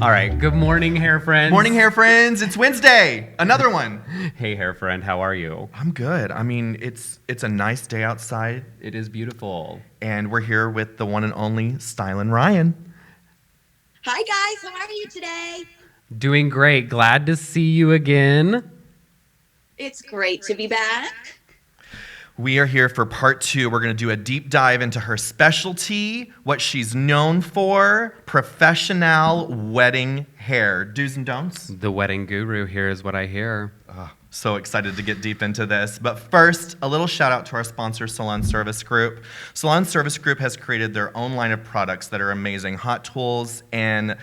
All right. Good morning, hair friends. Morning, hair friends. It's Wednesday. Another one. Hey, hair friend. How are you? I'm good. I mean, it's a nice day outside, It is beautiful. and we're here with the one and only Stylin' Ryan. Hi guys, how are you today? Doing great. Glad to see you again. It's great to be back. We are here for part 2. We're going to do a deep dive into her specialty, what she's known for, professional wedding hair. Do's and don'ts. The wedding guru here is what I hear. So excited to get deep into this. But first, a little shout out to our sponsor, Salon Service Group. Salon Service Group has created their own line of products that are amazing. Hot tools and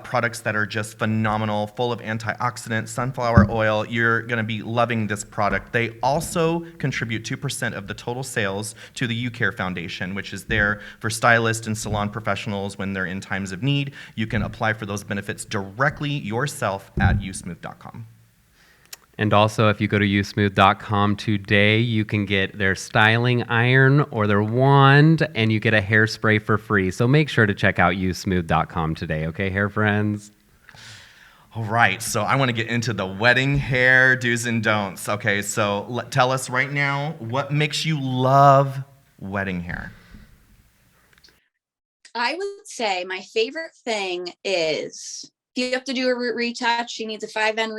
products that are just phenomenal, full of antioxidants, sunflower oil. You're going to be loving this product. They also contribute 2% of the total sales to the UCare Foundation, which is there for stylists and salon professionals when they're in times of need. You can apply for those benefits directly yourself at usmooth.com. And also, if you go to usmooth.com today, you can get their styling iron or their wand, and you get a hairspray for free. So make sure to check out usmooth.com today, okay, hair friends? All right, so I want to get into the wedding hair do's and don'ts. Okay, so tell us right now, what makes you love wedding hair? I would say my favorite thing is if you have to do a root retouch, she needs a 5N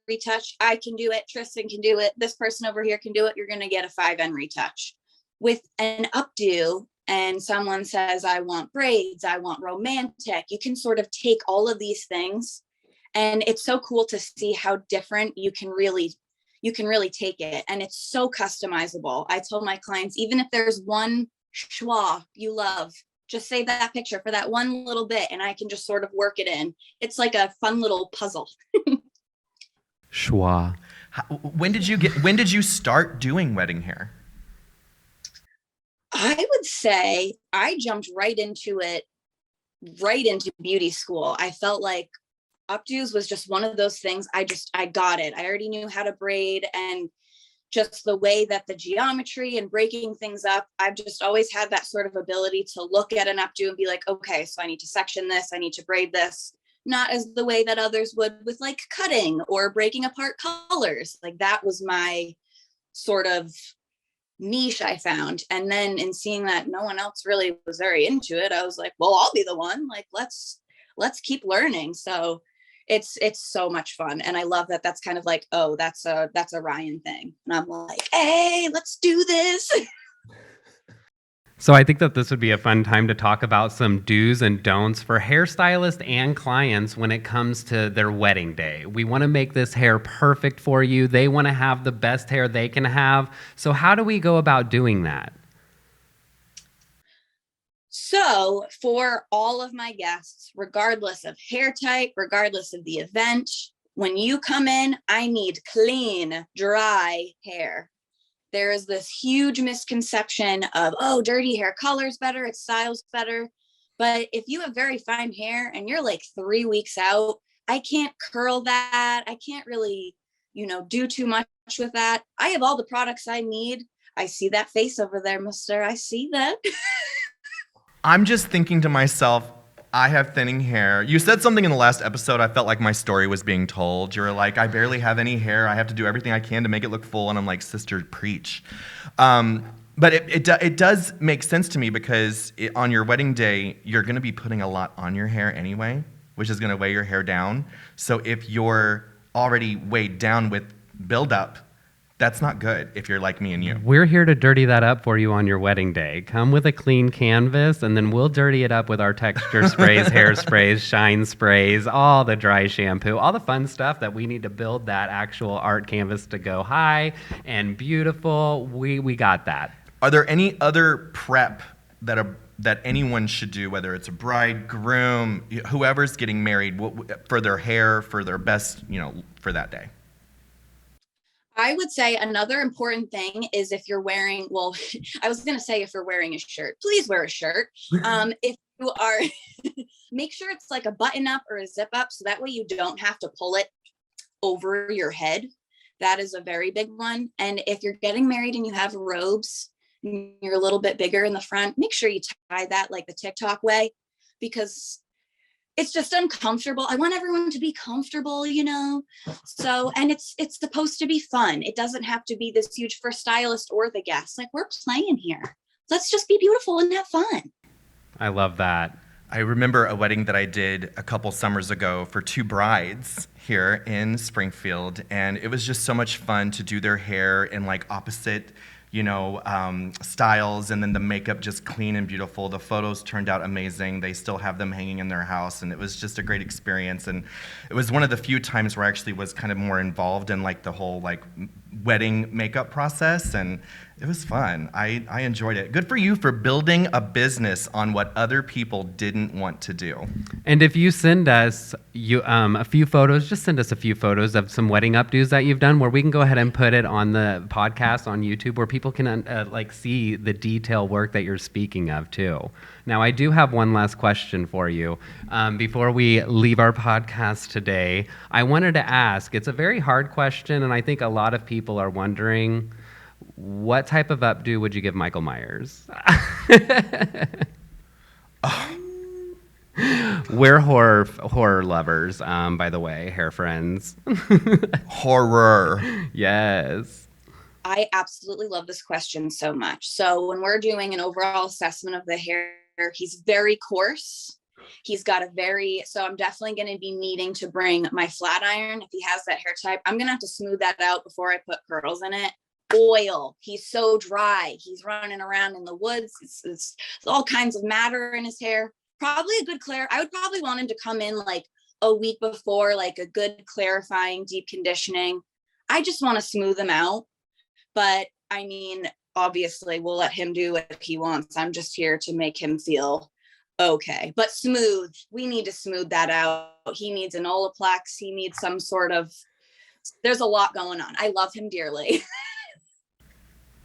retouch. I can do it. Tristan can do it. This person over here can do it. You're going to get a 5N retouch. With an updo and someone says, I want braids, I want romantic, you can sort of take all of these things. And it's so cool to see how different you can really take it. And it's so customizable. I told my clients, even if there's one schwa you love, just save that picture for that one little bit and I can just sort of work it in. It's like a fun little puzzle. Schwa. When did you start doing wedding hair? I would say I jumped right into beauty school. I felt like updos was just one of those things. I got it. I already knew how to braid, and just the way that the geometry and breaking things up, I've just always had that sort of ability to look at an updo and be like, okay, so I need to section this, I need to braid this. Not as the way that others would with like cutting or breaking apart colors. Like that was my sort of niche I found. And then in seeing that no one else really was very into it, I was like, well, I'll be the one. Like, let's keep learning. So it's so much fun. And I love that that's kind of like, oh, that's a Ryann thing. And I'm like, hey, let's do this. So I think that this would be a fun time to talk about some do's and don'ts for hairstylists and clients when it comes to their wedding day. We want to make this hair perfect for you. They want to have the best hair they can have. So how do we go about doing that? So for all of my guests, regardless of hair type, regardless of the event, when you come in, I need clean, dry hair. There is this huge misconception of, oh, dirty hair color's better, it styles better. But if you have very fine hair and you're like 3 weeks out, I can't curl that. I can't really, do too much with that. I have all the products I need. I see that face over there, mister. I see that. I'm just thinking to myself, I have thinning hair. You said something in the last episode, I felt like my story was being told. You were like, I barely have any hair. I have to do everything I can to make it look full. And I'm like, sister, preach. But it does make sense to me because on your wedding day, you're going to be putting a lot on your hair anyway, which is going to weigh your hair down. So if you're already weighed down with buildup, that's not good if you're like me and you. We're here to dirty that up for you on your wedding day. Come with a clean canvas, and then we'll dirty it up with our texture sprays, hair sprays, shine sprays, all the dry shampoo, all the fun stuff that we need to build that actual art canvas to go high and beautiful. We got that. Are there any other prep that anyone should do, whether it's a bride, groom, whoever's getting married, for their hair, for their best, for that day? I would say another important thing is if you're wearing, well, I was going to say if you're wearing a shirt, please wear a shirt. If you are, make sure it's like a button up or a zip up. So that way you don't have to pull it over your head. That is a very big one. And if you're getting married and you have robes, and you're a little bit bigger in the front, make sure you tie that like the TikTok way, because it's just uncomfortable. I want everyone to be comfortable, you know? So, and it's supposed to be fun. It doesn't have to be this huge for stylist or the guests. Like, we're playing here. Let's just be beautiful and have fun. I love that. I remember a wedding that I did a couple summers ago for 2 brides here in Springfield, and it was just so much fun to do their hair in like opposite, styles, and then the makeup just clean and beautiful. The photos turned out amazing. They still have them hanging in their house, and it was just a great experience. And it was one of the few times where I actually was kind of more involved in like the whole like wedding makeup process, and it was fun. I enjoyed it. Good for you for building a business on what other people didn't want to do. And if you send us a few photos, just send us a few photos of some wedding updos that you've done, where we can go ahead and put it on the podcast on YouTube, where people can see the detail work that you're speaking of too. Now, I do have one last question for you. Before we leave our podcast today, I wanted to ask, it's a very hard question, and I think a lot of people are wondering, what type of updo would you give Michael Myers? We're horror lovers, by the way, hair friends. Horror. Yes. I absolutely love this question so much. So when we're doing an overall assessment of the hair, he's very coarse. He's got so I'm definitely going to be needing to bring my flat iron. If he has that hair type, I'm going to have to smooth that out before I put curls in it. Oil. He's so dry. He's running around in the woods. It's all kinds of matter in his hair. Probably a good I would probably want him to come in like a week before, like a good clarifying, deep conditioning. I just want to smooth him out. But I mean, obviously we'll let him do what he wants. I'm just here to make him feel okay. But smooth. We need to smooth that out. He needs an Olaplex. He needs some sort of, there's a lot going on. I love him dearly.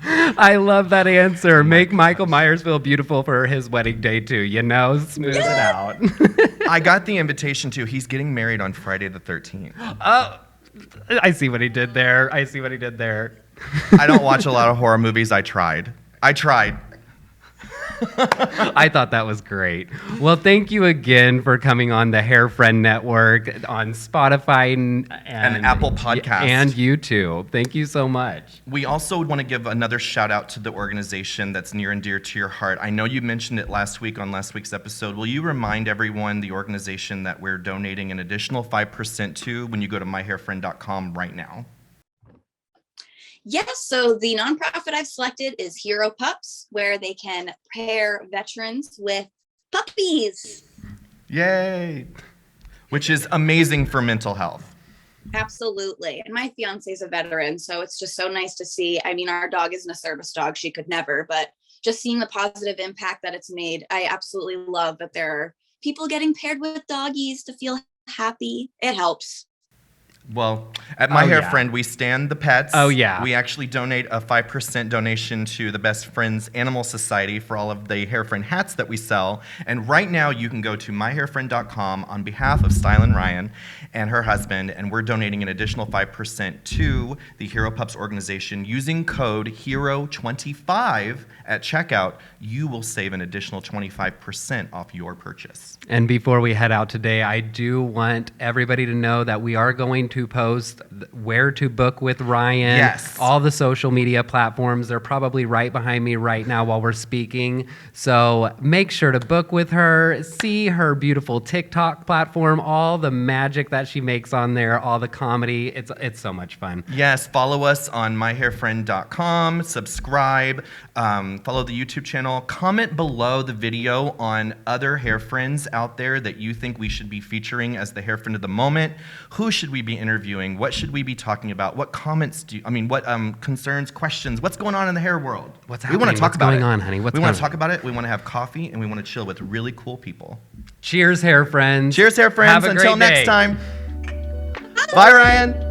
I love that answer. Make Michael Myers feel beautiful for his wedding day too, smooth it out. I got the invitation too. He's getting married on Friday the 13th. Oh, I see what he did there. I don't watch a lot of horror movies. I tried. I thought that was great. Well, thank you again for coming on the HairFriend Network on Spotify and Apple Podcasts and YouTube. Thank you so much. We also want to give another shout out to the organization that's near and dear to your heart. I know you mentioned it last week on last week's episode. Will you remind everyone the organization that we're donating an additional 5% to when you go to myhairfriend.com right now? Yes, so the nonprofit I've selected is Hero Pups, where they can pair veterans with puppies. Yay! Which is amazing for mental health. Absolutely. And my fiance is a veteran, so it's just so nice to see. I mean, our dog isn't a service dog. She could never, but just seeing the positive impact that it's made, I absolutely love that there are people getting paired with doggies to feel happy. It helps. Well, at My Hair Friend, we stand the pets. Oh, yeah. We actually donate a 5% donation to the Best Friends Animal Society for all of the Hair Friend hats that we sell. And right now, you can go to myhairfriend.com on behalf of Style and Ryan and her husband, and we're donating an additional 5% to the Hero Pups organization. Using code HERO25 at checkout, you will save an additional 25% off your purchase. And before we head out today, I do want everybody to know that we are going to post where to book with Ryann. Yes. All the social media platforms. They're probably right behind me right now while we're speaking. So make sure to book with her. See her beautiful TikTok platform, all the magic that she makes on there, all the comedy. It's so much fun. Yes, follow us on myhairfriend.com, subscribe, follow the YouTube channel, comment below the video on other hair friends out there that you think we should be featuring as the hair friend of the moment. Who should we be interviewing? What should we be talking about? What concerns, questions? What's going on in the hair world? What's happening? We want to talk about it. What's going on, honey? We want to talk about it. We want to have coffee, and we want to chill with really cool people. Cheers, hair friends. Cheers, hair friends. Have a Until great next day. time. Bye, Ryan.